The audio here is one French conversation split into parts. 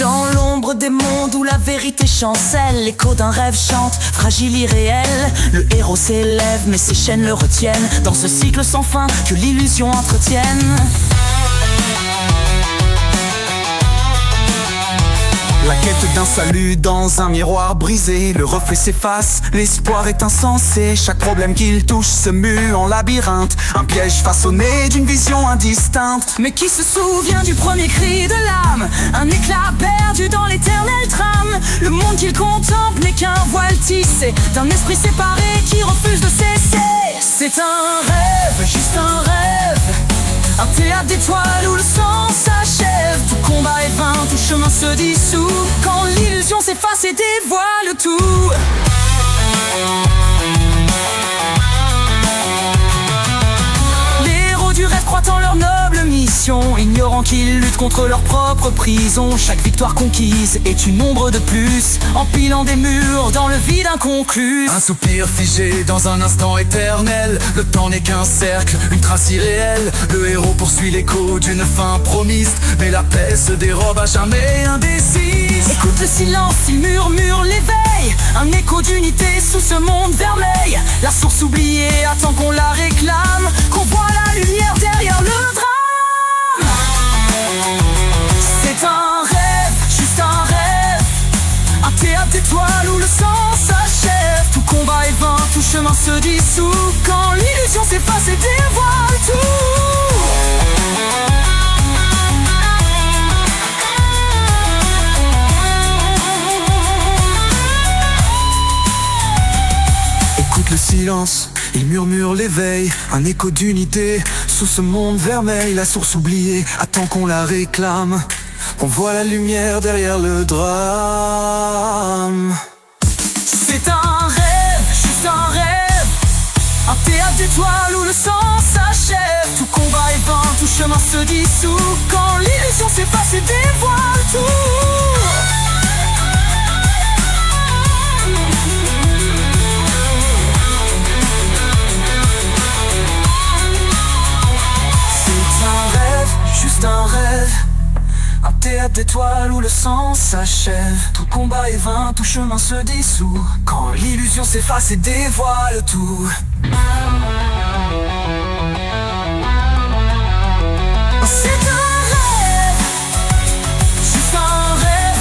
Dans l'ombre des mondes où la vérité chancelle, l'écho d'un rêve chante, fragile, irréel. Le héros s'élève mais ses chaînes le retiennent, dans ce cycle sans fin que l'illusion entretienne. La quête d'un salut dans un miroir brisé, le reflet s'efface, l'espoir est insensé. Chaque problème qu'il touche se mue en labyrinthe, un piège façonné d'une vision indistincte. Mais qui se souvient du premier cri de l'âme, un éclat perdu dans l'éternelle trame. Le monde qu'il contemple n'est qu'un voile tissé d'un esprit séparé qui refuse de cesser. C'est un rêve, juste un rêve, un théâtre d'étoiles où le sang s'achève. Tout combat est vain, tout chemin se dissout, quand l'illusion s'efface et dévoile tout. Les héros du rêve croient en leur noble mission, ignorant qu'ils luttent contre leur propre prison. Chaque victoire conquise est une ombre de plus, empilant des murs dans le vide inconclus. Un soupir figé dans un instant éternel, le temps n'est qu'un cercle, une trace irréelle. Le héros poursuit l'écho d'une fin promise, mais la paix se dérobe à jamais indécise. Écoute le silence, il murmure l'éveil, un écho d'unité sous ce monde vermeil. La source oubliée attend qu'on la réclame, qu'on voit la lumière derrière le drame. C'est un rêve, juste un rêve, un théâtre d'étoiles où le sang s'achève. Tout combat est vain, tout chemin se dissout, quand l'illusion s'efface et dévoile tout. Le silence, il murmure l'éveil, un écho d'unité sous ce monde vermeil. La source oubliée attend qu'on la réclame, qu'on voit la lumière derrière le drame. C'est un rêve, juste un rêve, un théâtre d'étoiles où le sang s'achève. Tout combat est vain, tout chemin se dissout, quand l'illusion s'efface et dévoile tout. Juste un rêve, un théâtre d'étoiles où le sang s'achève. Tout combat est vain, tout chemin se dissout, quand l'illusion s'efface et dévoile tout. C'est un rêve, juste un rêve,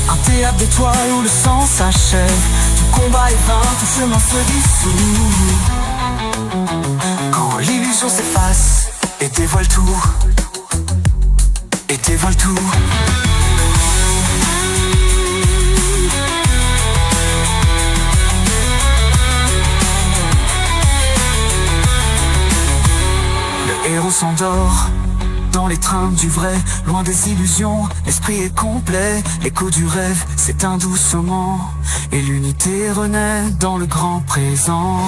un théâtre d'étoiles où le sang s'achève. Tout combat est vain, tout chemin se dissout, quand l'illusion s'efface et dévoile tout, et dévoile tout. Le héros s'endort dans les trains du vrai, loin des illusions, l'esprit est complet. L'écho du rêve s'éteint doucement, et l'unité renaît dans le grand présent.